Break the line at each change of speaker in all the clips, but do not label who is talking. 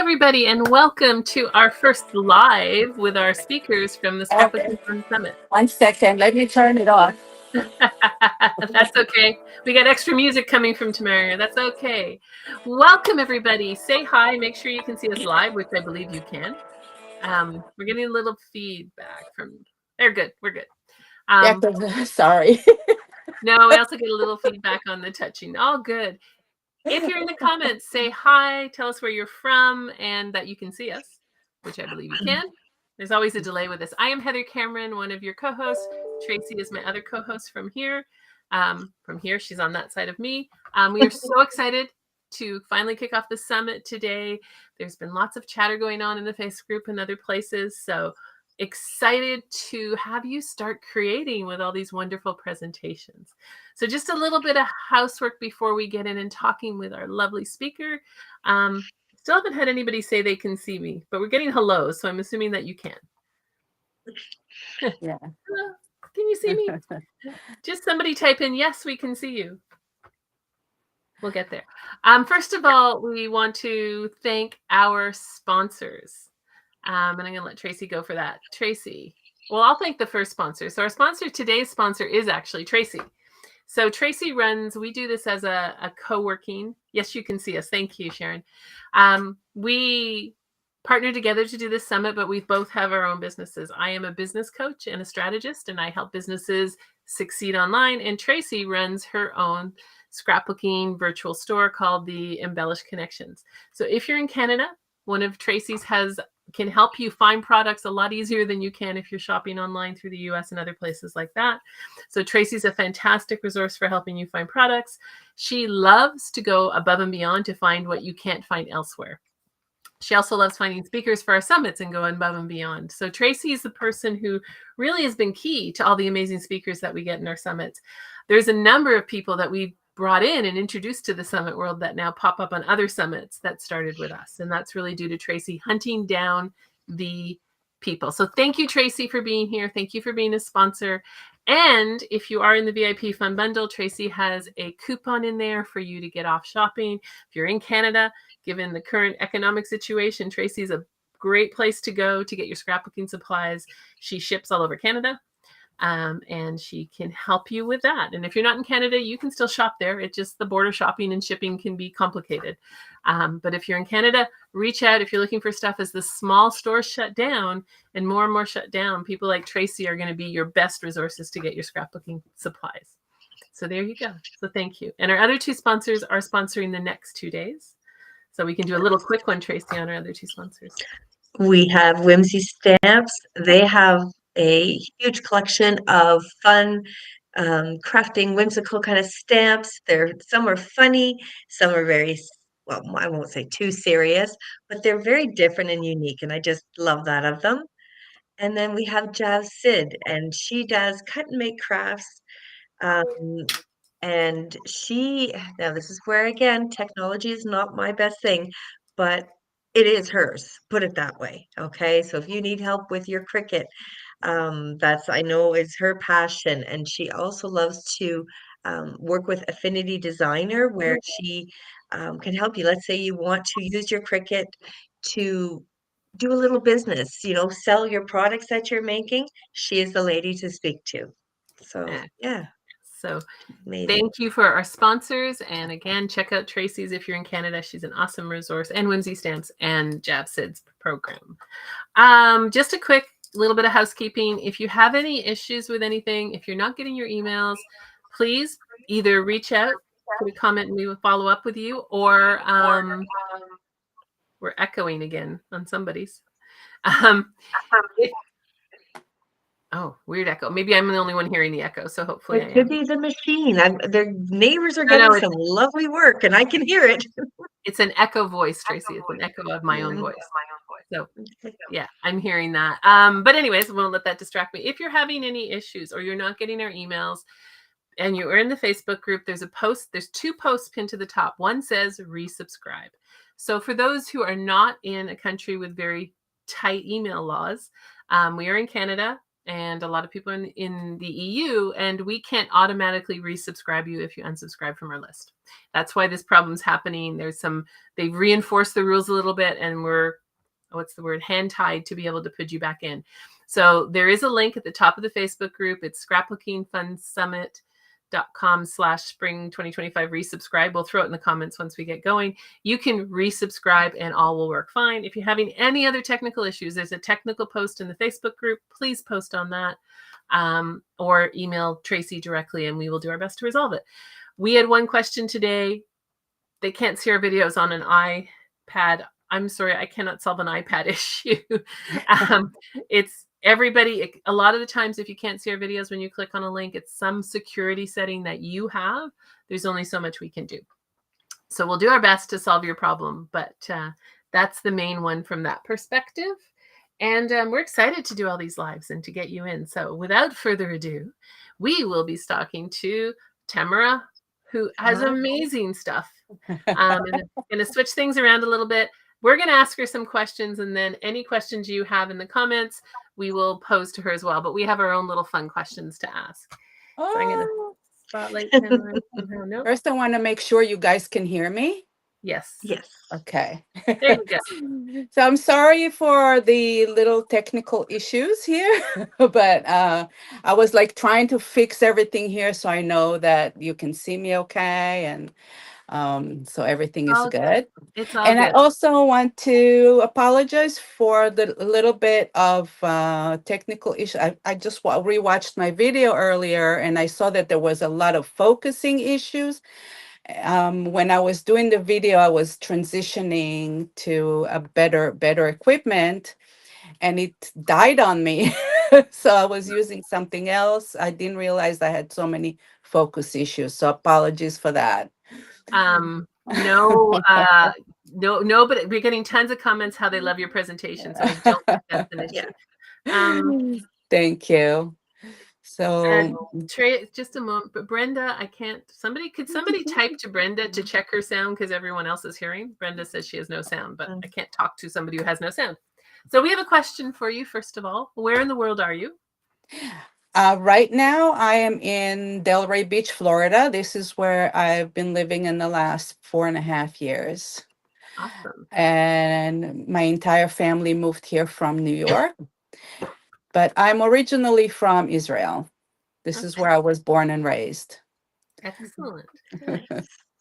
everybody, and welcome to our first live with our speakers from the Scrapbooking Fun Summit.
1 second, let me turn it off.
That's okay. We got extra music coming from Tamar. That's okay. Welcome, everybody. Say hi. Make sure you can see us live, which I believe you can. We're getting a little feedback from. They're good. We're good.
Sorry.
No, we also get a little feedback on the touching. All good. If you're in the comments, say hi, tell us where you're from, and that you can see us, which I believe you can. There's always a delay with this. I am Heather Cameron, one of your co-hosts. Tracy is my other co-host from here. She's on that side of me. We are so excited to finally kick off the summit today. There's been lots of chatter going on in the Facebook group and other places. So excited to have you start creating with all these wonderful presentations. So just a little bit of housework before we get in and talking with our lovely speaker. Still haven't had anybody say they can see me, but we're getting hellos, so I'm assuming that you can.
Yeah.
Can you see me? Just somebody type in, yes, we can see you. We'll get there. First of all, we want to thank our sponsors. And I'm going to let Tracy go for that. Tracy. Well, I'll thank the first sponsor. So our sponsor, today's sponsor, is actually Tracy. So Tracy runs, we do this as a co-working. Yes, you can see us. Thank you, Sharon. We partner together to do this summit, but we both have our own businesses. I am a business coach and a strategist, and I help businesses succeed online. And Tracy runs her own scrapbooking virtual store called the Embellished Connections. So if you're in Canada, one of Tracy's can help you find products a lot easier than you can if you're shopping online through the US and other places like that. So Tracy's a fantastic resource for helping you find products. She loves to go above and beyond to find what you can't find elsewhere. She also loves finding speakers for our summits and going above and beyond. So Tracy is the person who really has been key to all the amazing speakers that we get in our summits. There's a number of people that we brought in and introduced to the summit world that now pop up on other summits that started with us. And that's really due to Tracy hunting down the people. So thank you, Tracy, for being here. Thank you for being a sponsor. And if you are in the VIP Fun Bundle, Tracy has a coupon in there for you to get off shopping. If you're in Canada, given the current economic situation, Tracy's a great place to go to get your scrapbooking supplies. She ships all over Canada. And she can help you with that. And if you're not in Canada, you can still shop there. It's just the border shopping and shipping can be complicated. But if you're in Canada, reach out. If you're looking for stuff as the small stores shut down and more shut down, people like Tracy are going to be your best resources to get your scrapbooking supplies. So there you go. So thank you. And our other two sponsors are sponsoring the next 2 days. So we can do a little quick one, Tracy, on our other two sponsors.
We have Whimsy Stamps. They have a huge collection of fun crafting, whimsical kind of stamps. Some are funny, some are very, well, I won't say too serious, but they're very different and unique, and I just love that of them. And then we have Jazz Sid, and she does cut and make crafts. And now this is where, again, technology is not my best thing, but it is hers, put it that way. Okay. So if you need help with your Cricut, I know is her passion. And she also loves to work with Affinity Designer, where she can help you. Let's say you want to use your Cricut to do a little business, sell your products that you're making. She is the lady to speak to. So, yeah.
So
amazing.
Thank you for our sponsors. And again, check out Tracy's if you're in Canada. She's an awesome resource, and Whimsy Stamps and Jab Sid's program. Just a quick little bit of housekeeping. If you have any issues with anything, if you're not getting your emails, please either reach out, put a comment, and we will follow up with you, or we're echoing again on somebody's. Weird echo. Maybe I'm the only one hearing the echo, so hopefully
it could be the machine. Their neighbors are getting some lovely work, and I can hear it.
It's an echo voice, Tracy. It's an echo of my own voice. So yeah, I'm hearing that. But anyways, won't let that distract me. If you're having any issues or you're not getting our emails and you are in the Facebook group, there's two posts pinned to the top. One says resubscribe. So for those who are not in a country with very tight email laws, we are in Canada. and a lot of people in the EU, and we can't automatically resubscribe you if you unsubscribe from our list. That's why this problem's happening. They've reinforced the rules a little bit, and we're, what's the word, hand tied to be able to put you back in. So there is a link at the top of the Facebook group. It's Scrapbooking Fun Summit .com/spring 2025 resubscribe. We'll throw it in the comments once we get going. You can resubscribe and all will work fine. If you're having any other technical issues, there's a technical post in the Facebook group. Please post on that, or email Tracy directly and we will do our best to resolve it. We had one question today. They can't see our videos on an iPad. I'm sorry, I cannot solve an iPad issue. It's everybody, a lot of the times, if you can't see our videos when you click on a link, it's some security setting that you have. There's only so much we can do. So we'll do our best to solve your problem, but that's the main one from that perspective. And we're excited to do all these lives and to get you in. So without further ado, we will be talking to Tamara, who has amazing stuff. I'm going to switch things around a little bit. We're going to ask her some questions, and then any questions you have in the comments, we will pose to her as well. But we have our own little fun questions to ask.
Oh.
So I'm going to spotlight Tamara. Nope.
First, I want to make sure you guys can hear me.
Yes.
Yes.
Okay.
There you go.
So I'm sorry for the little technical issues here, but I was like trying to fix everything here so I know that you can see me okay, and so everything is
All
good.
It's all
And I
good.
also want to apologize for the little bit of technical issue. I just rewatched my video earlier and I saw that there was a lot of focusing issues. When I was doing the video, I was transitioning to a better equipment and it died on me. So I was using something else. I didn't realize I had so many focus issues. So apologies for that.
No, but we're getting tons of comments how they love your presentation. So I don't think that's an issue.
Thank you. So
Trey, just a moment, but Brenda, could somebody type to Brenda to check her sound because everyone else is hearing? Brenda says she has no sound, but I can't talk to somebody who has no sound. So we have a question for you, first of all. Where in the world are you?
right now, I am in Delray Beach, Florida. This is where I've been living in the last 4.5 years.
Awesome.
And my entire family moved here from New York. But I'm originally from Israel. This is where I was born and raised.
Excellent.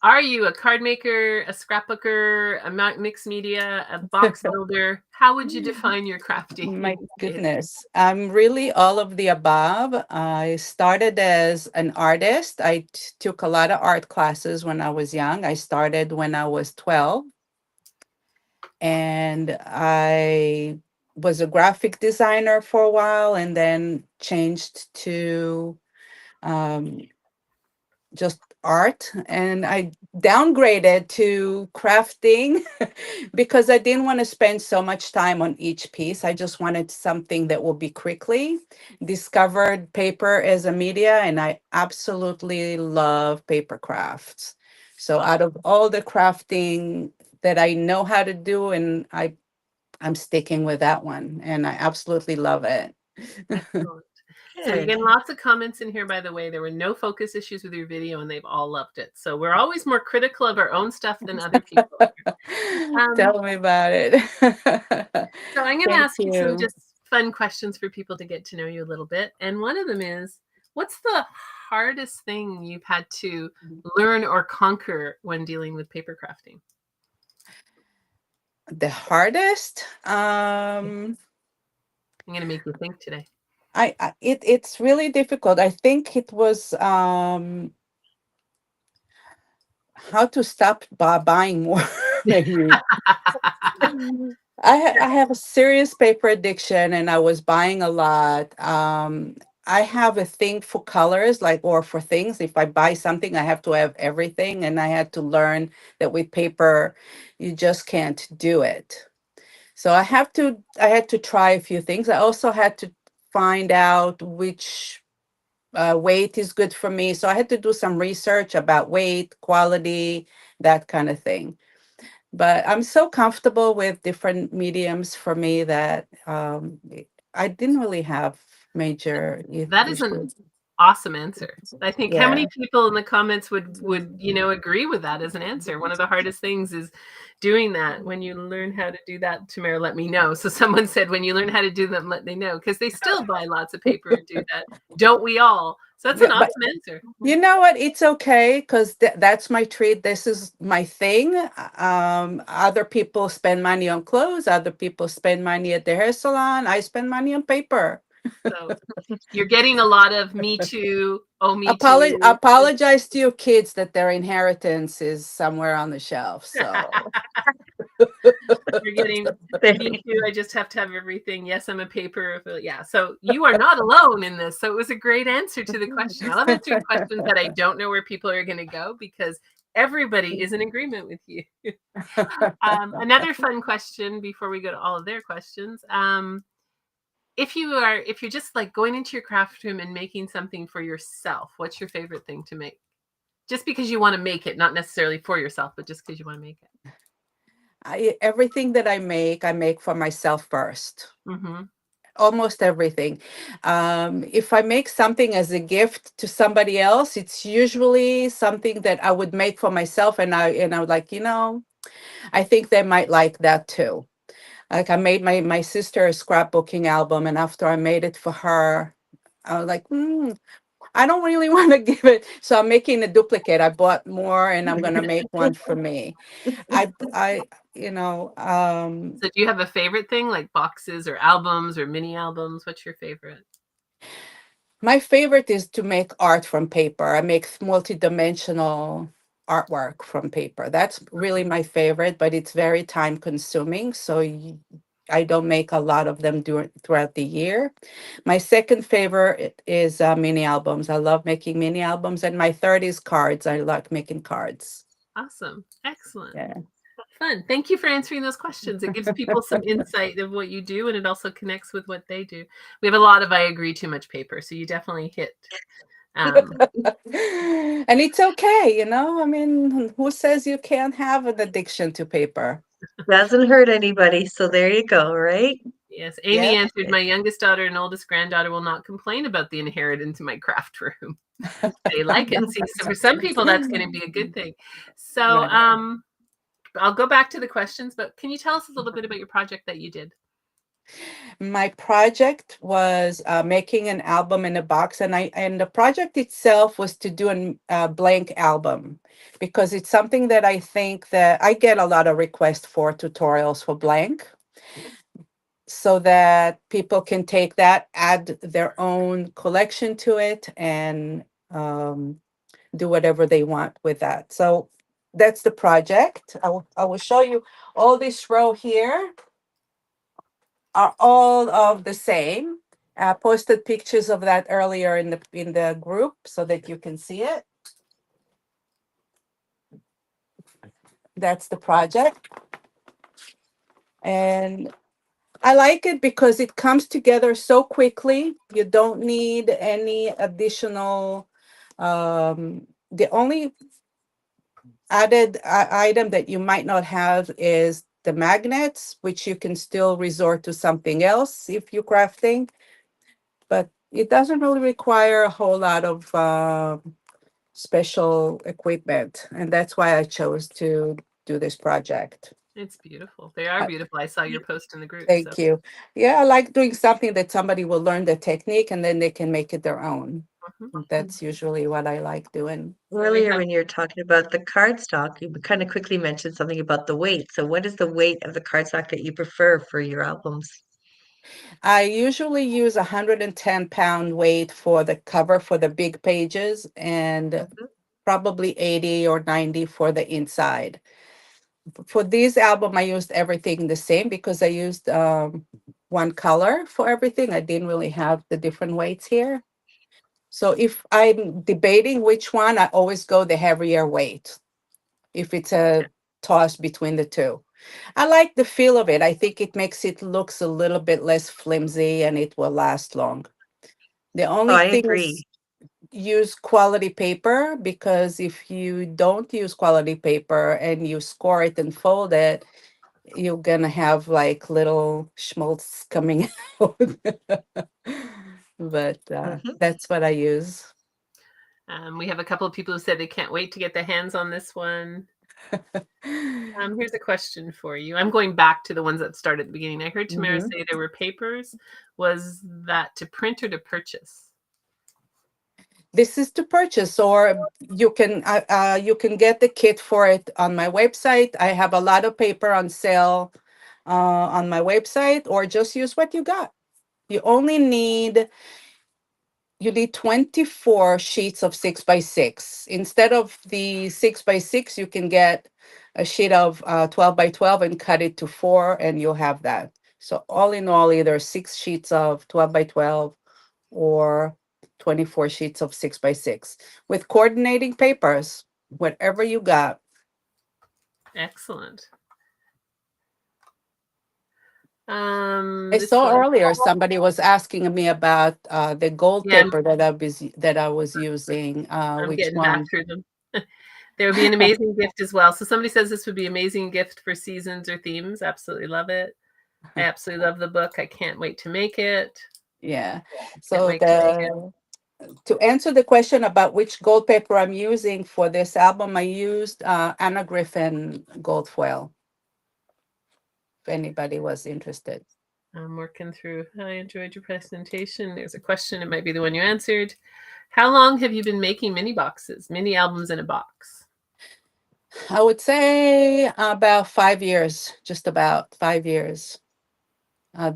Are you a card maker, a scrapbooker, a mixed media, a box builder? How would you define your crafting?
My goodness. I'm really all of the above. I started as an artist. I took a lot of art classes when I was young. I started when I was 12. And I was a graphic designer for a while and then changed to just art, and I downgraded to crafting because I didn't want to spend so much time on each piece. I just wanted something that would be quickly. Discovered paper as a media, and I absolutely love paper crafts. So out of all the crafting that I know how to do, and I'm sticking with that one, and I absolutely love it.
Excellent. So you're getting lots of comments in here, by the way. There were no focus issues with your video and they've all loved it. So we're always more critical of our own stuff than other people.
Tell me about it.
So I'm going to ask you some just fun questions for people to get to know you a little bit. And one of them is, what's the hardest thing you've had to learn or conquer when dealing with paper crafting?
The hardest? I'm
going to make you think today.
It's really difficult. I think it was how to stop buying more. Maybe. I have a serious paper addiction, and I was buying a lot. I have a thing for colors, or for things. If I buy something, I have to have everything, and I had to learn that with paper, you just can't do it. So I had to try a few things. I also had to find out which weight is good for me. So I had to do some research about weight, quality, that kind of thing. But I'm so comfortable with different mediums for me that I didn't really have major
That is an
issues.
awesome answer. I think how many
Yeah.
people in the comments would agree with that as an answer? One of the hardest things is doing that. When you learn how to do that, Tamara, let me know. So someone said, when you learn how to do them, let me know, because they still buy lots of paper and do that. Don't we all? So that's
Yeah,
an
but
awesome answer.
you know what? It's okay because that's my treat. This is my thing. Other people spend money on clothes. Other people spend money at the hair salon. I spend money on paper.
So you're getting a lot of me too. Oh, me too.
Apologize to your kids that their inheritance is somewhere on the shelf. So
You're getting
There
me
you
too. I just have to have everything. Yes, I'm a paper affiliate. Yeah. So you are not alone in this. So it was a great answer to the question. I love answering questions that I don't know where people are going to go, because everybody is in agreement with you. Another fun question before we go to all of their questions. If you're just like going into your craft room and making something for yourself, what's your favorite thing to make? Just because you want to make it, not necessarily for yourself, but just because you want to make it.
everything that I make for myself first.
Mm-hmm.
Almost everything. If I make something as a gift to somebody else, it's usually something that I would make for myself, and I would like, I think they might like that too. Like I made my sister a scrapbooking album, and after I made it for her, I was like, I don't really want to give it, so I'm making a duplicate. I bought more, and I'm gonna make one for me. I
So do you have a favorite thing, like boxes or albums or mini albums? What's your favorite?
My favorite is to make art from paper. I make multi-dimensional artwork from paper. That's really my favorite, but it's very time consuming. So I don't make a lot of them throughout the year. My second favorite is mini albums. I love making mini albums. And my third is cards. I like making cards.
Awesome. Excellent.
Yeah.
Fun. Thank you for answering those questions. It gives people some insight of what you do, and it also connects with what they do. We have a lot of I agree too much paper, so you definitely hit.
And it's okay, I mean, who says you can't have an addiction to paper?
doesn't hurt anybody, so there you go, right?
Yes, Amy
Yeah.
answered, my youngest daughter and oldest granddaughter will not complain about the inheritance in my craft room. They like it. See, so for some people, that's going to be a good thing. So
Right.
I'll go back to the questions, but can you tell us a little bit about your project that you did?
My project was making an album in a box, and the project itself was to do a blank album, because it's something that I think that I get a lot of requests for tutorials for blank, so that people can take that, add their own collection to it, and do whatever they want with that. So that's the project. I will show you all this row here are all of the same. I posted pictures of that earlier in the group so that you can see it. That's the project. And I like it because it comes together so quickly. You don't need any additional, the only added item that you might not have is the magnets, which you can still resort to something else if you're crafting. But it doesn't really require a whole lot of special equipment. And that's why I chose to do this project.
It's beautiful. They are
Uh,
beautiful. I saw your post in the group. So
Thank you. Yeah, I like doing something that somebody will learn the technique and then they can make it their own. That's usually what I like doing.
we
Earlier,
have
when you're talking about the cardstock, you kind of quickly mentioned something about the weight. So, what is the weight of the cardstock that you prefer for your albums?
I usually use 110-pound weight for the cover for the big pages, and
Mhm.
probably 80 or 90 for the inside. For this album, I used everything the same because I used one color for everything. I didn't really have the different weights here. So if I'm debating which one, I always go the heavier weight if it's a toss between the two. I like the feel of it. I think it makes it looks a little bit less flimsy and it will last long. The
Oh,
only
I
thing is
agree.
use quality paper, because if you don't use quality paper and you score it and fold it, you're gonna have like little schmaltz coming out. but
Mhm.
that's what I use.
We have a couple of people who said they can't wait to get their hands on this one. Here's a question for you. I'm going back to the ones that started at the beginning. I heard Tamara
Mhm.
say there were papers. Was that to print or to purchase?
This is to purchase, or you can get the kit for it on my website. I have a lot of paper on sale on my website, or just use what you got. You only need you need 24 sheets of 6x6. Instead of the 6x6, you can get a sheet of 12x12 and cut it to 4, and you'll have that. So all in all, either 6 sheets of 12x12 or 24 sheets of 6x6 with coordinating papers, whatever you got.
Excellent.
I
This
saw
one,
earlier somebody was asking me about the gold
yeah,
paper that I was using.
I'm
Which
getting back
one?
through them. There would be an amazing gift as well. So somebody says this would be amazing gift for seasons or themes. Absolutely love it. I absolutely love the book. I can't wait to make it.
Yeah.
Can't
So
wait to make it.
to answer the question about which gold paper I'm using for this album, I used Anna Griffin gold foil. If anybody was interested.
I'm working through. I enjoyed your presentation. There's a question. It might be the one you answered. How long have you been making mini boxes, mini albums in a box?
I would say about 5 years, just about 5 years. Uh,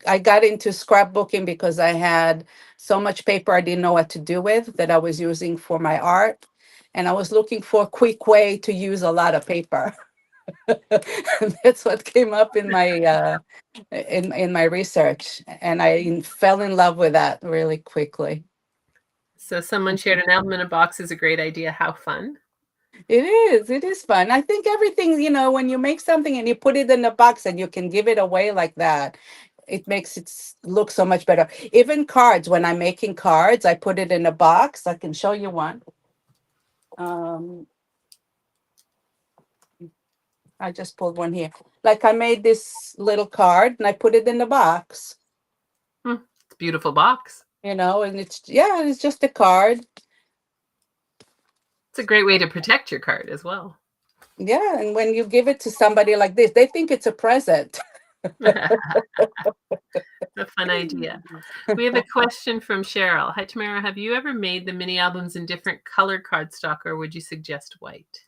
I got into scrapbooking because I had so much paper I didn't know what to do with that I was using for my art. And I was looking for a quick way to use a lot of paper. That's what came up in my in my research, and I fell in love with that really quickly.
So someone shared an album in a box is a great idea. How fun.
It is fun. I think everything, when you make something and you put it in a box and you can give it away like that, it makes it look so much better. Even cards, when I'm making cards, I put it in a box. I can show you one. Um, I just pulled one here. Like I made this little card and I put it in the box,
It's a beautiful box.
and it's just a card.
It's a great way to protect your card as well.
Yeah, and when you give it to somebody like this, they think it's a present.
A fun idea. We have a question from Cheryl. Hi, Tamara. Have you ever made the mini albums in different color cardstock, or would you suggest white?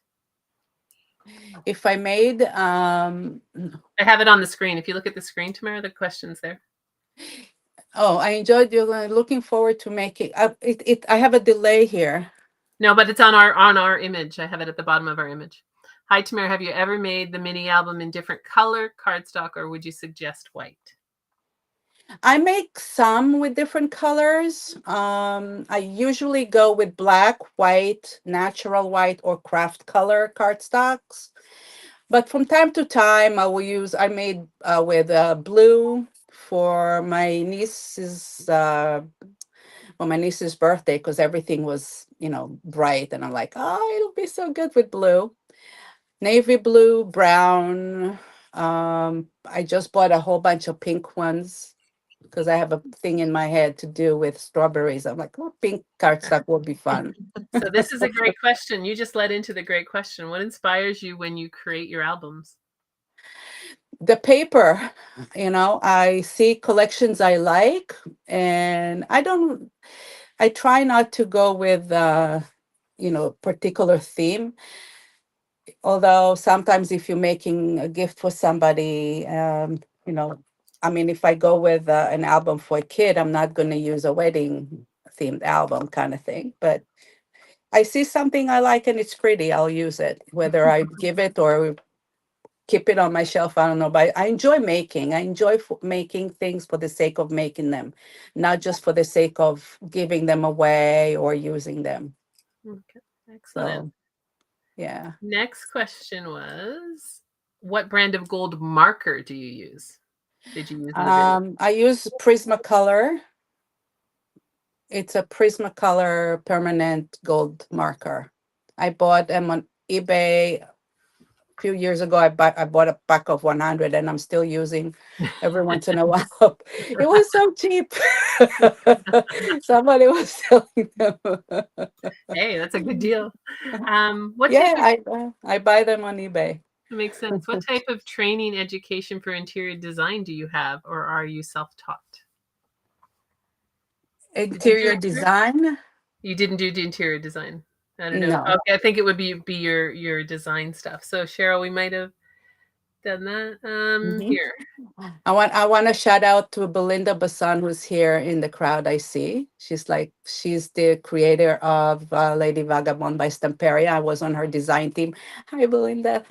If I made
I have it on the screen. If you look at the screen, Tamara, the question's there.
Oh, I enjoyed you. Looking forward to making. I have a delay here.
No, but it's on our image. I have it at the bottom of our image. Hi, Tamara. Have you ever made the mini album in different color cardstock, or would you suggest white?
I make some with different colors. I usually go with black, white, natural white, or craft color cardstocks. But from time to time, I made with blue for my niece's birthday, because everything was, bright. And I'm like, oh, it'll be so good with blue. Navy blue, brown. I just bought a whole bunch of pink ones because I have a thing in my head to do with strawberries. I'm like, oh, pink cardstock will be fun.
So this is a great question. You just led into the great question. What inspires you when you create your albums?
The paper, I see collections I like, and I try not to go with, particular theme. Although sometimes if you're making a gift for somebody, I mean, if I go with an album for a kid, I'm not going to use a wedding themed album kind of thing. But I see something I like and it's pretty, I'll use it. Whether I give it or keep it on my shelf, I don't know. But I enjoy making. I enjoy making things for the sake of making them, not just for the sake of giving them away or using them.
Okay, excellent.
So, yeah.
Next question was, what brand of gold marker do you use? Did you use in the video?
I use Prismacolor. It's a Prismacolor permanent gold marker. I bought them on eBay few years ago, I bought a pack of 100, and I'm still using every once in a while. It was so cheap. Somebody was selling them.
Hey, that's a good deal. What type
Yeah,
of
I buy them on eBay.
makes sense. What type of training education for interior design do you have, or are you self-taught? Did you do
Interior
interior?
design?
You didn't do the interior design. I don't know.
No.
Okay, I think it would be your design stuff. So Cheryl, we might have done that.
Mhm.
Here.
I want to shout out to Belinda Bassan, who's here in the crowd. I see she's the creator of Lady Vagabond by Stamperia. I was on her design team. Hi, Belinda.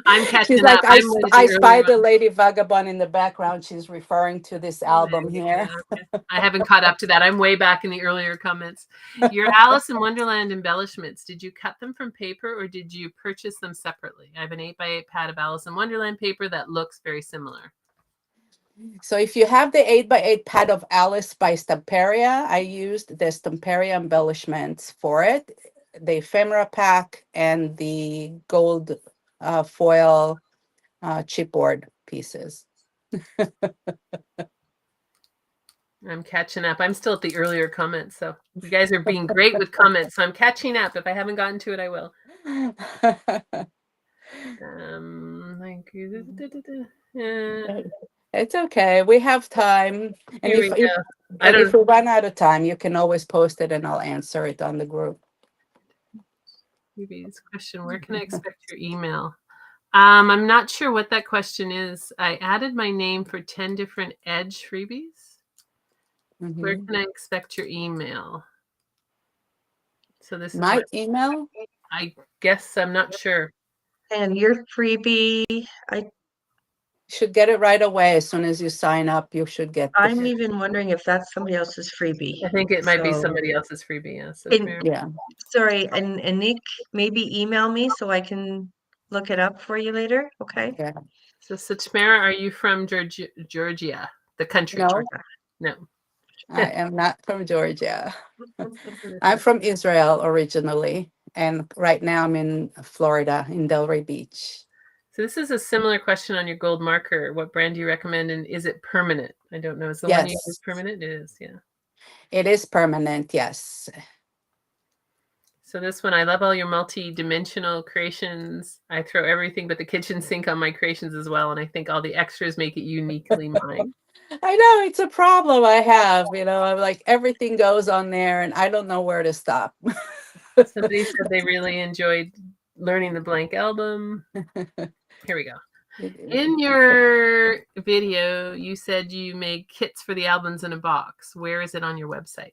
I'm
She's
catching
like,
up. I'm one of the
I
earlier
spy the
ones.
Lady Vagabond in the background. She's referring to this album here.
Yeah. I haven't caught up to that. I'm way back in the earlier comments. Your Alice in Wonderland embellishments, did you cut them from paper or did you purchase them separately? I have an 8x8 pad of Alice in Wonderland paper that looks very similar.
So if you have the 8x8 pad of Alice by Stamperia, I used the Stamperia embellishments for it, the ephemera pack and the gold foil chipboard pieces.
I'm catching up. I'm still at the earlier comments, so you guys are being great with comments. So I'm catching up. If I haven't gotten to it, I will. Thank you.
It's okay. We have time. And
Here we go.
if we run out of time, you can always post it and I'll answer it on the group.
Maybe this question, where can I expect your email? I'm not sure what that question is. I added my name for 10 different Edge freebies. Where can I expect your email? So this is
my email?
I guess I'm not sure.
And your freebie,
You should get it right away. As soon as you sign up, you should get
I'm even wondering if that's somebody else's freebie.
I think it might be somebody else's freebie. Yeah. So
yeah.
Sorry, and Nick, maybe email me so I can look it up for you later. Okay.
Yeah.
So Sachmara, are you from Georgia, the country?
No,
no.
I am not from Georgia. I'm from Israel originally, and right now I'm in Florida, in Delray Beach.
So this is a similar question on your gold marker. What brand do you recommend, and is it permanent? I don't know. Is the one you use permanent? It is, yeah.
It is permanent, yes.
So this one, I love all your multi-dimensional creations. I throw everything but the kitchen sink on my creations as well, and I think all the extras make it uniquely mine.
I know, it's a problem I have, I'm like, everything goes on there and I don't know where to stop.
Somebody said they really enjoyed learning the blank album. Here we go. In your video, you said you made kits for the albums in a box. Where is it on your website?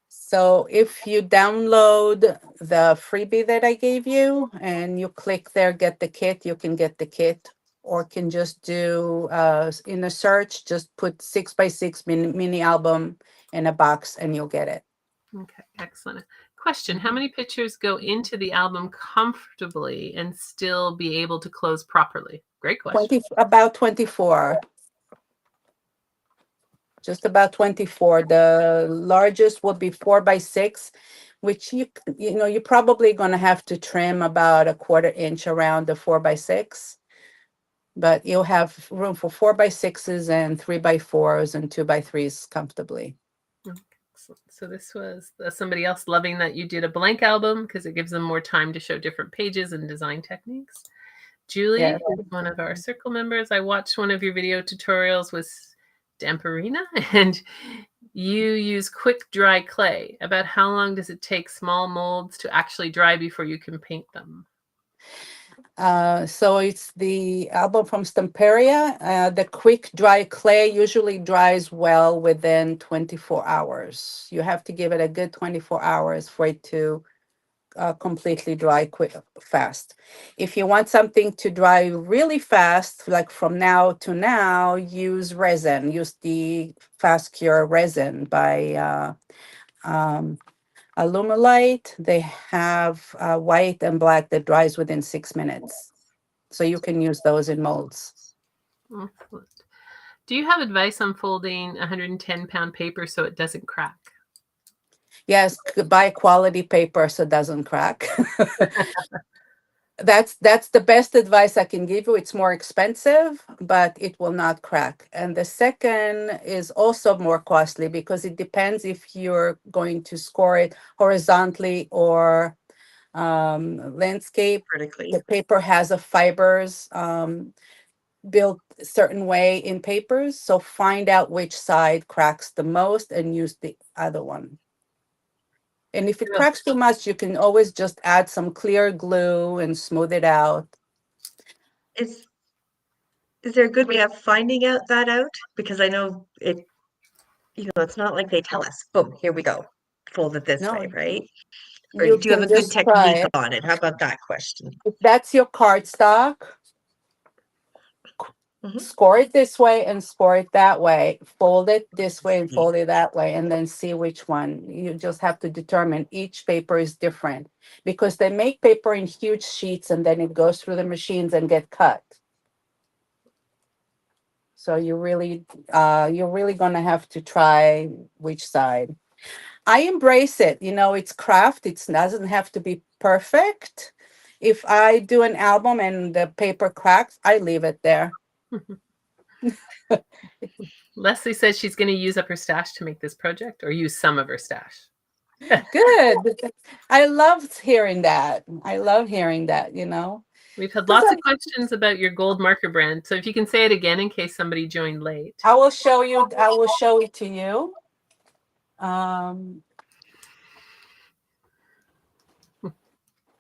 So if you download the freebie that I gave you and you click there, get the kit, you can get the kit, or can just do in a search, just put 6x6 mini album in a box and you'll get it.
Okay, excellent. Question, how many pictures go into the album comfortably and still be able to close properly? Great question.
About 24. Just about 24. The largest would be 4x6, which you're probably going to have to trim about a 1/4 inch around the 4x6. But you'll have room for 4x6s and 3x4s and 2x3s comfortably.
So this was somebody else loving that you did a blank album because it gives them more time to show different pages and design techniques. Julie is one of our circle members. I watched one of your video tutorials with Damperina, and you use quick dry clay. About how long does it take small molds to actually dry before you can paint them?
So it's the album from Stamperia. The quick dry clay usually dries well within 24 hours. You have to give it a good 24 hours for it to completely dry fast. If you want something to dry really fast, like from now to now, use resin. Use the Fast Cure resin by Alumilite. They have white and black that dries within 6 minutes. So you can use those in molds.
Excellent. Do you have advice on folding 110-pound paper so it doesn't crack?
Yes, buy quality paper so it doesn't crack. That's the best advice I can give you. It's more expensive, but it will not crack. And the second is also more costly because it depends if you're going to score it horizontally or landscape.
vertically.
The paper has a fibers built a certain way in papers, so find out which side cracks the most and use the other one. And if it
Yeah.
cracks too much, you can always just add some clear glue and smooth it out.
Is is there a good way of finding out that out? Because I know it, it's not like they tell us, boom, here we go. Fold it this way,
No,
right? Or
you
do you have
can
a good
just try
technique
it.
on it? How about that question?
If that's your cardstock,
Hmm.
score it this way and score it that way. Fold it this way and
See.
fold it that way, and then see which one. You just have to determine each paper is different because they make paper in huge sheets and then it goes through the machines and get cut. So you're really gonna have to try which side. I embrace it. It's craft. It doesn't have to be perfect. If I do an album and the paper cracks, I leave it there.
Leslie says she's going to use up her stash to make this project, or use some of her stash.
Good. I love hearing that. I love hearing that.
We've had
'Cause
lots of questions about your gold marker brand. So if you can say it again in case somebody joined late.
I will show you. I will show it to you. Um,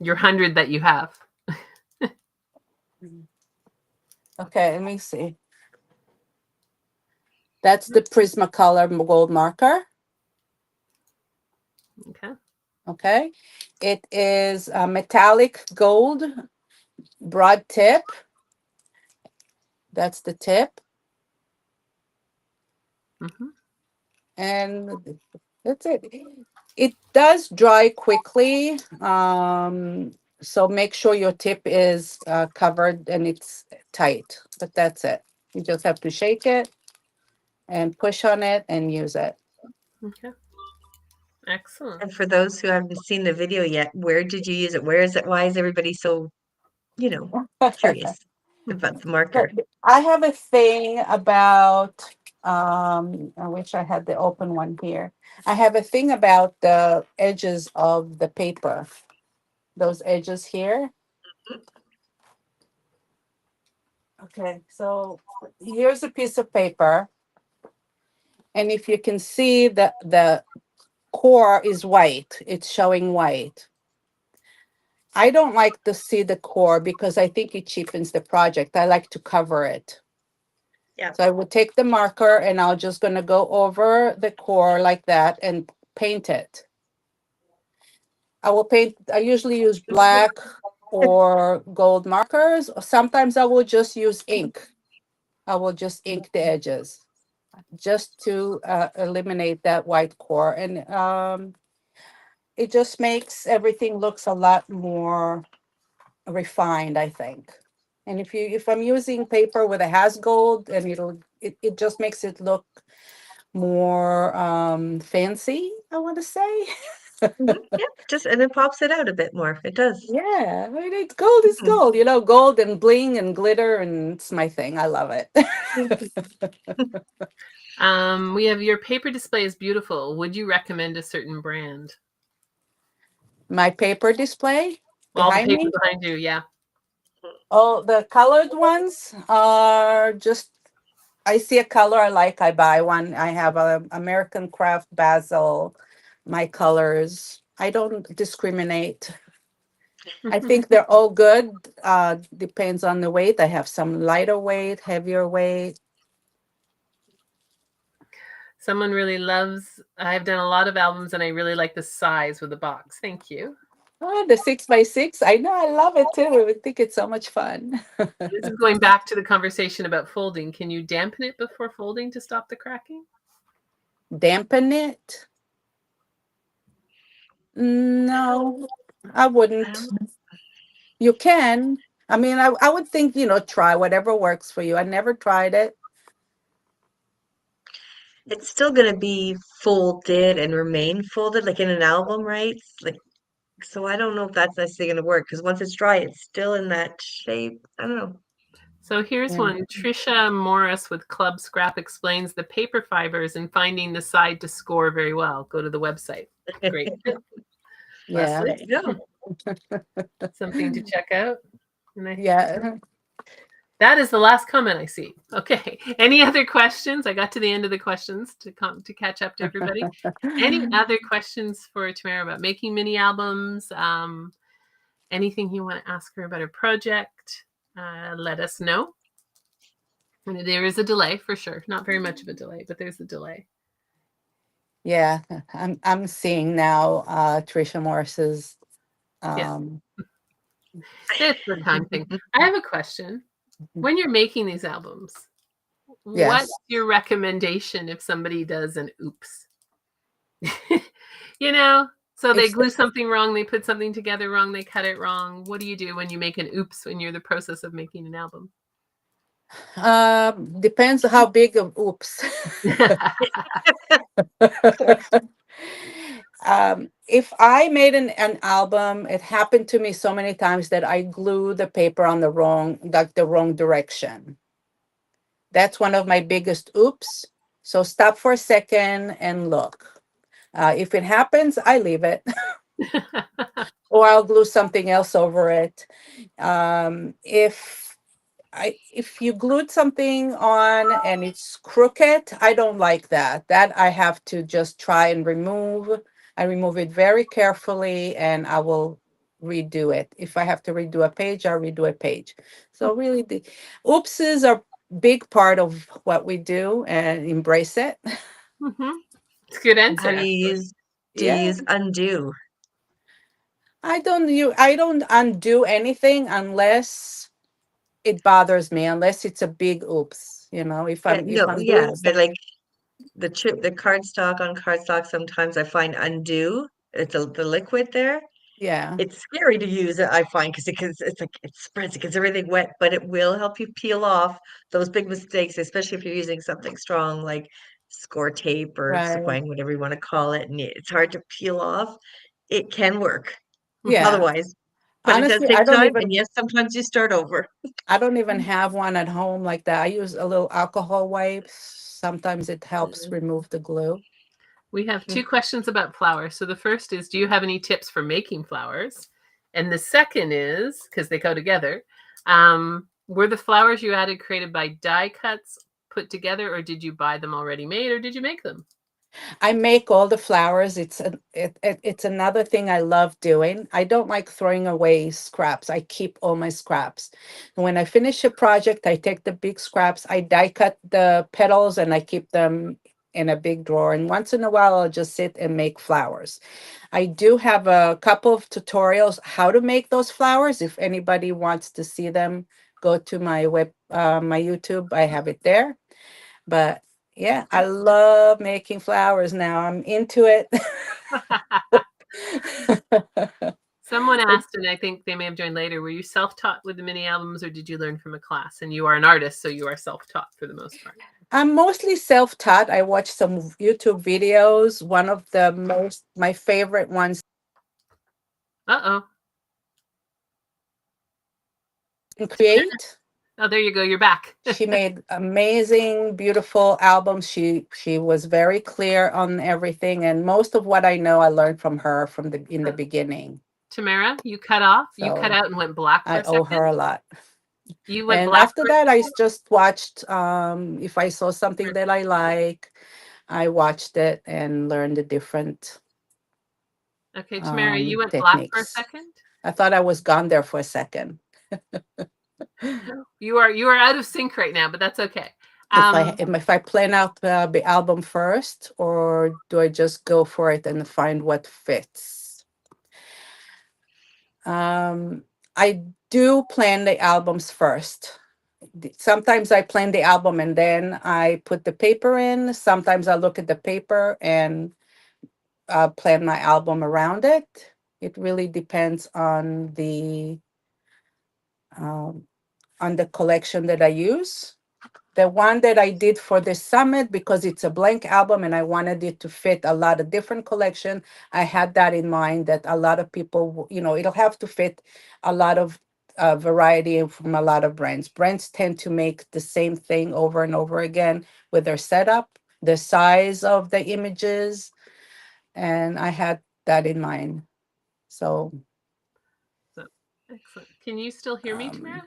Your 100 that you have.
okay, let me see. That's the Prismacolor gold marker.
Okay.
Okay. It is a metallic gold, broad tip. That's the tip.
Mm-hmm.
And that's it. It does dry quickly. So make sure your tip is covered and it's tight. But that's it. You just have to shake it and push on it and use it.
Okay. Excellent.
And for those who haven't seen the video yet, where did you use it? Where is it? Why is everybody so, you know, curious about the marker?
I have a thing about, I wish I had the open one here. I have a thing about the edges of the paper, those edges here. Okay, so here's a piece of paper. And if you can see the core is white, it's showing white. I don't like to see the core because I think it cheapens the project. I like to cover it.
Yeah.
So I would take the marker and I'll just gonna go over the core like that and paint it. I usually use black or gold markers. Sometimes I will just use ink. I will just ink the edges just to eliminate that white core. And it just makes everything looks a lot more refined, I think. And if I'm using paper with a has gold, and it just makes it look more fancy, I want to say.
Yeah, just and it pops it out a bit more. It does.
Yeah, I mean, it's gold is
Mhm.
gold, gold and bling and glitter, and it's my thing. I love it.
We have your paper display is beautiful. Would you recommend a certain brand?
My paper display
All the
behind
paper
me.
behind you, yeah.
Oh, the colored ones are just, I see a color I like, I buy one. I have a American Craft Basil, my colors. I don't discriminate. I think they're all good. Depends on the weight. I have some lighter weight, heavier weight.
Someone really loves, I've done a lot of albums and I really like the size with the box. Thank you.
Oh, the 6x6. I know, I love it too. I think it's so much fun.
This is going back to the conversation about folding. Can you dampen it before folding to stop the cracking?
Dampen it? No, I wouldn't.
Um,
You can. I mean, I would think, try whatever works for you. I never tried it.
it's still gonna be folded and remain folded, like in an album, right? Like So I don't know if that's necessarily going to work because once it's dry, it's still in that shape. I don't know.
So here's
Yeah.
one. Trisha Morris with Club Scrap explains the paper fibers and finding the side to score very well. Go to the website. Great.
Yeah.
There
Leslie,
you go.
something to check out. And
Yeah.
that is the last comment I see. Okay. Any other questions? I got to the end of the questions to catch up to everybody. Any other questions for Tamara about making mini albums? Anything you want to ask her about her project? Let us know. And there is a delay for sure. Not very much of a delay, but there's a delay.
Yeah. I'm seeing now Trisha Morris's
Yes.
um
It's the time thing. I have a question. When you're making these albums, what's
yes.
your recommendation if somebody does an oops? you know, so they
It's
glue something wrong, they put something together wrong, they cut it wrong. What do you do when you make an oops when you're in the process of making an album?
depends how big of oops. If I made an album, it happened to me so many times that I glue the paper on the wrong direction. That's one of my biggest oops. So stop for a second and look. If it happens, I leave it, or I'll glue something else over it. If you glued something on and it's crooked, I don't like that. That I have to just try and remove. I remove it very carefully and I will redo it. If I have to redo a page, I'll redo a page. So really the oopses are big part of what we do and embrace it.
It's a good
How
answer,
do you
actually.
use
Yeah.
undo?
I don't undo anything unless it bothers me, unless it's a big oops. If
No,
I'm
yeah,
doing
but
something.
like the cardstock on cardstock, sometimes I find undo. The liquid there.
Yeah.
It's scary to use it, I find, because it's like it spreads, it gets everything wet, but it will help you peel off those big mistakes, especially if you're using something strong like score tape or
Right.
sequin, whatever you want to call it, and it's hard to peel off. It can work
Yeah.
otherwise, but it does
Honestly,
take time, and yes, sometimes you start over.
I don't even have one at home like that. I use a little alcohol wipes. Sometimes it helps
Mm.
remove the glue.
We have two questions about flowers. So the first is, do you have any tips for making flowers? And the second is, because they go together, were the flowers you added created by die cuts put together, or did you buy them already made, or did you make them?
I make all the flowers. It's another thing I love doing. I don't like throwing away scraps. I keep all my scraps. And when I finish a project, I take the big scraps, I die cut the petals, and I keep them in a big drawer. And once in a while, I'll just sit and make flowers. I do have a couple of tutorials how to make those flowers. If anybody wants to see them, go to my YouTube. I have it there. But yeah, I love making flowers now. I'm into it.
Someone asked, and I think they may have joined later, were you self-taught with the mini albums, or did you learn from a class? And you are an artist, so you are self-taught for the most part.
I'm mostly self-taught. I watch some YouTube videos. One of my favorite ones,
Uh-oh.
Create.
Oh, there you go. You're back.
She made amazing, beautiful albums. She was very clear on everything, and most of what I know I learned from her in the beginning.
Tamara, you cut off. You cut
So
out and went black for
I
a
owe her
second.
a lot.
You went
And
black
after
for
that, I just watched. If I saw something that I like, I watched it and learned the different
Okay, Tamara, you went black for a
techniques.
second.
I thought I was gone there for a second.
You are out of sync right now, but that's okay.
If I plan out the album first, or do I just go for it and find what fits? I do plan the albums first. Sometimes I plan the album and then I put the paper in. Sometimes I look at the paper and plan my album around it. It really depends um, on the collection that I use. the one that I did for this summit, because it's a blank album and I wanted it to fit a lot of different collection, I had that in mind, that a lot of people, it'll have to fit a lot of variety from a lot of brands. Brands tend to make the same thing over and over again with their setup, the size of the images, and I had that in mind. So,
excellent. Can you still hear me, Tamara?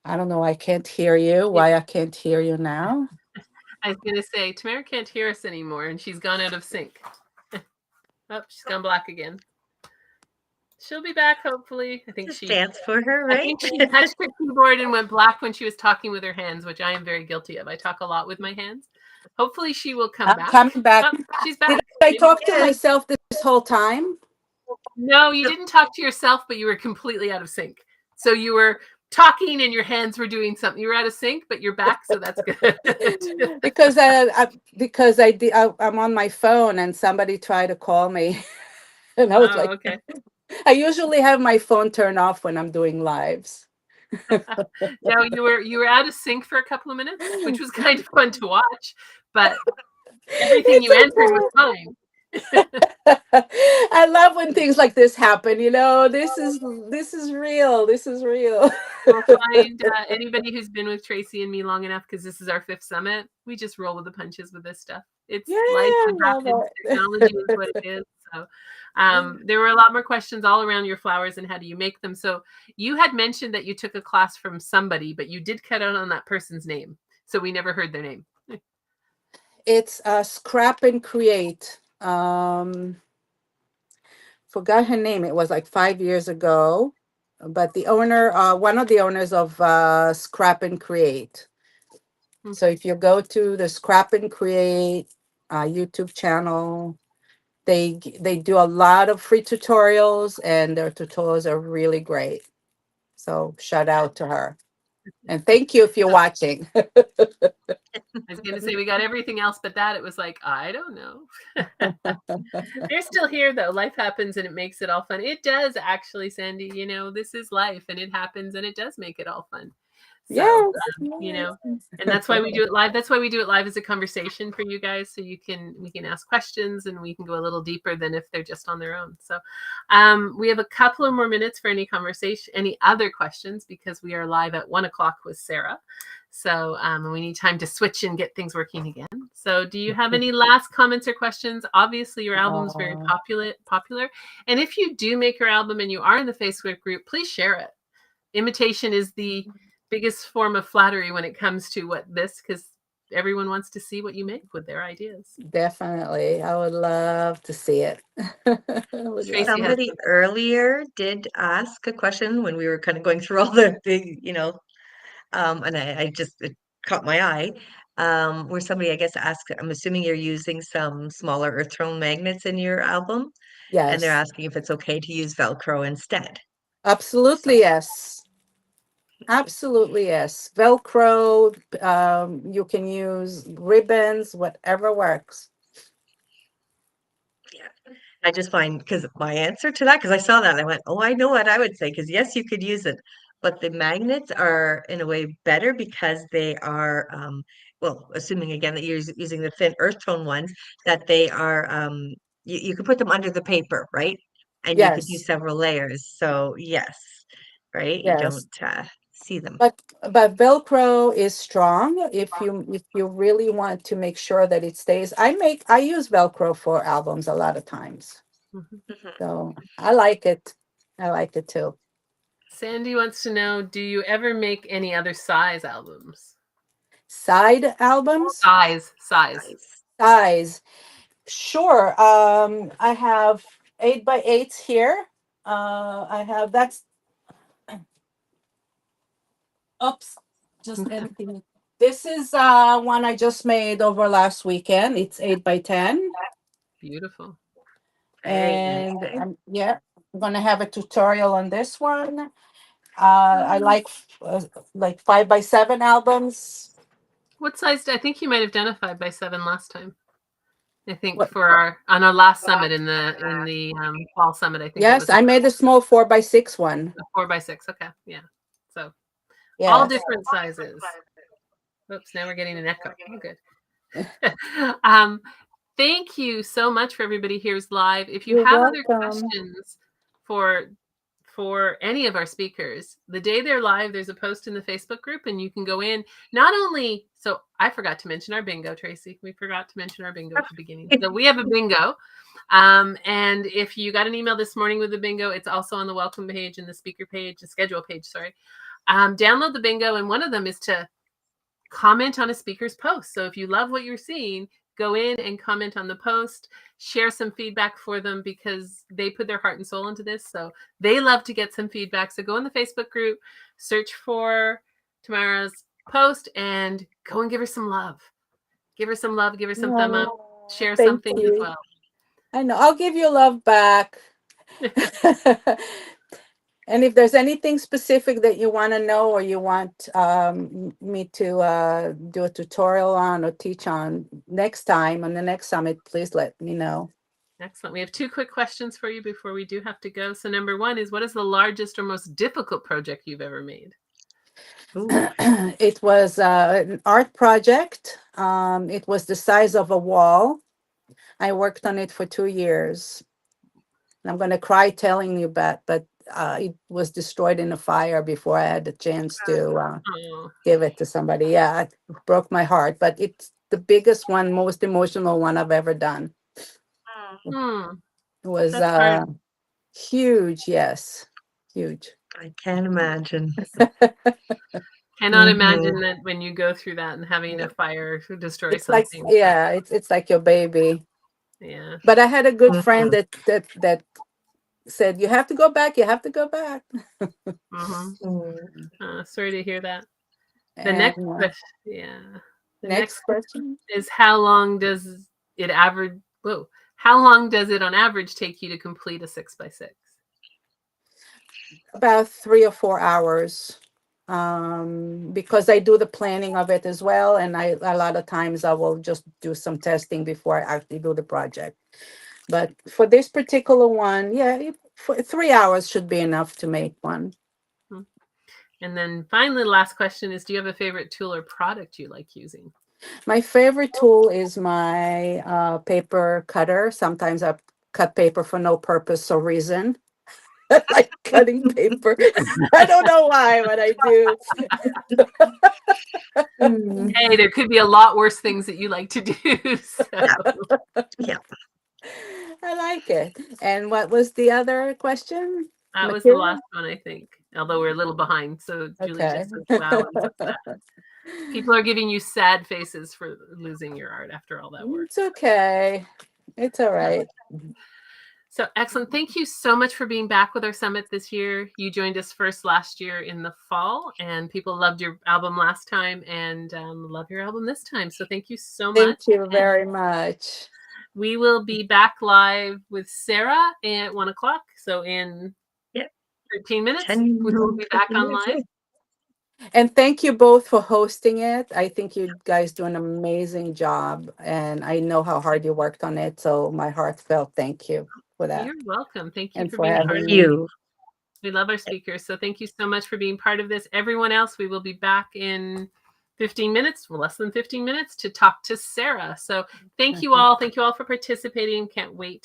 I don't know. I can't hear you. Why I can't hear you now?
I was going to say, Tamara can't hear us anymore, and she's gone out of sync. Oh, she's gone black again. She'll be back, hopefully. I think
Just
she
dance for her,
I
right?
think she touched her keyboard and went black when she was talking with her hands, which I am very guilty of. I talk a lot with my hands. Hopefully she will come
I'm
back.
coming back.
Oh, she's back.
Did I talk to myself this whole time?
No, you didn't talk to yourself, but you were completely out of sync. So you were talking and your hands were doing something. You were out of sync, but you're back, so that's good.
Because I'm on my phone and somebody tried to call me, and I was like,
okay.
I usually have my phone turned off when I'm doing lives.
No, you were out of sync for a couple of minutes, which was kind of fun to watch, but everything you answered was fine.
I love when things like this happen. This is real. This is real.
We'll find anybody who's been with Tracy and me long enough, because this is our 5th summit. We just roll with the punches with this stuff. It's life adapted. Technology is what it is. So there were a lot more questions all around your flowers and how do you make them. So you had mentioned that you took a class from somebody, but you did cut out on that person's name. So we never heard their name.
It's Scrap and Create. Forgot her name. It was like 5 years ago. But the owner, one of the owners of Scrap and Create. So if you go to the Scrap and Create YouTube channel, they do a lot of free tutorials, and their tutorials are really great. So shout out to her. And thank you if you're watching.
I was going to say we got everything else but that. It was like, I don't know. They're still here, though. Life happens and it makes it all fun. It does, actually, Sandy. This is life, and it happens and it does make it all fun. So, and that's why we do it live. That's why we do it live as a conversation for you guys. So we can ask questions and we can go a little deeper than if they're just on their own. So we have a couple of more minutes for any other questions, because we are live at 1:00 with Sarah. So we need time to switch and get things working again. So do you have any last comments or questions? Obviously, your album is very popular. And if you do make your album and you are in the Facebook group, please share it. Imitation is the biggest form of flattery when it comes to because everyone wants to see what you make with their ideas.
Definitely. I would love to see it.
Somebody earlier did ask a question when we were kind of going through all the big, and it caught my eye, where somebody, I guess, asked, I'm assuming you're using some smaller earth tone magnets in your album, and they're
Yes.
asking if it's okay to use Velcro instead.
Absolutely, yes. Absolutely, yes. Velcro, you can use ribbons, whatever works.
Yeah. I just find, because my answer to that, because I saw that, I went, oh, I know what I would say, because yes, you could use it, but the magnets are in a way better because they are, well, assuming again that you're using the thin earth tone ones, that they are, you can put them under the paper, right? And you could do
Yes.
several layers. So yes, right? You
Yes.
don't see them.
But Velcro is strong if you really want to make sure that it stays. I use Velcro for albums a lot of times. So I like it. I like it too.
Sandy wants to know, do you ever make any other size albums?
Side albums?
Size.
Sure. I have 8x8s here. I have oops, just empty. This is one I just made over last weekend. It's 8x10.
Beautiful.
And I'm gonna have a tutorial on this one. I like 5x7 albums.
What size? I think you might have done a 5x7 last time. I think on our last summit in the fall summit. I think.
Yes, I made a small 4x6 one.
A 4x6. Okay, yeah. So
yes.
all different sizes. Oops, now we're getting an echo. Oh, good. um, thank you so much for everybody here's live. If you
You're
have other
welcome.
questions for any of our speakers, the day they're live, there's a post in the Facebook group, and you can go in. Not only, so I forgot to mention our bingo, Tracy. We forgot to mention our bingo at the beginning. So we have a bingo. And if you got an email this morning with the bingo, it's also on the welcome page and the speaker page, the schedule page, sorry. Download the bingo, and one of them is to comment on a speaker's post. So if you love what you're seeing, go in and comment on the post, share some feedback for them, because they put their heart and soul into this. So they love to get some feedback. So go in the Facebook group, search for Tamara's post, and go and give her some love. Give her some love, give her some thumb up, share
Thank
something as
you.
well.
I know. I'll give you love back. And if there's anything specific that you want to know, or you want me to do a tutorial on or teach on next time on the next summit, please let me know.
Excellent. We have 2 quick questions for you before we do have to go. So number 1 is, what is the largest or most difficult project you've ever made?
Ooh.
It was an art project. It was the size of a wall. I worked on it for 2 years. I'm going to cry telling you that, but it was destroyed in a fire before I had the chance to
Oh,
give it to somebody. Yeah, it broke my heart, but it's the biggest one, most emotional one I've ever done. It was
that's hard.
huge. Yes, huge.
I can't imagine.
Cannot imagine
Mhm.
that when you go through that and having a fire destroy
It's like,
something.
yeah, it's like your baby.
Yeah.
But I had a good friend
Mhm.
that said, you have to go back. You have to go back.
Mm-hmm.
Mm.
Sorry to hear that. The next
And
question, yeah. The
next
next question
question.
is, how long does it average? Whoa. How long does it on average take you to complete a 6x6?
About 3 or 4 hours, because I do the planning of it as well, and a lot of times I will just do some testing before I actually do the project. But for this particular one, yeah, for 3 hours should be enough to make one.
And then finally, the last question is, do you have a favorite tool or product you like using?
My favorite tool is my paper cutter. Sometimes I cut paper for no purpose or reason. I like cutting paper. I don't know why, but I do.
Mm.
Hey, there could be a lot worse things that you like to do. So.
Yeah.
I like it. And what was the other question?
That was the
Material?
last one, I think. Although we're a little behind. So Julie
Okay.
just says, wow, I'm so sad. People are giving you sad faces for losing your art after all that work.
It's okay. It's all right.
So excellent. Thank you so much for being back with our summit this year. You joined us first last year in the fall, and people loved your album love your album this time. So thank you so much.
Thank you very much.
We will be back live with Sarah at 1 o'clock. So in
Yep.
13 minutes,
10
we will be back
15
on
minutes,
live.
yeah.
And thank you both for hosting it. I think you guys do an amazing job, and I know how hard you worked on it. So my heartfelt thank you for that.
You're welcome. Thank you
And
for
for
being
Thank
part of
having
it.
me.
you.
We love our speakers. So thank you so much for being part of this. Everyone else, we will be back in 15 minutes, less than 15 minutes, to talk to Sarah. So thank you all. Thank you all for participating. Can't wait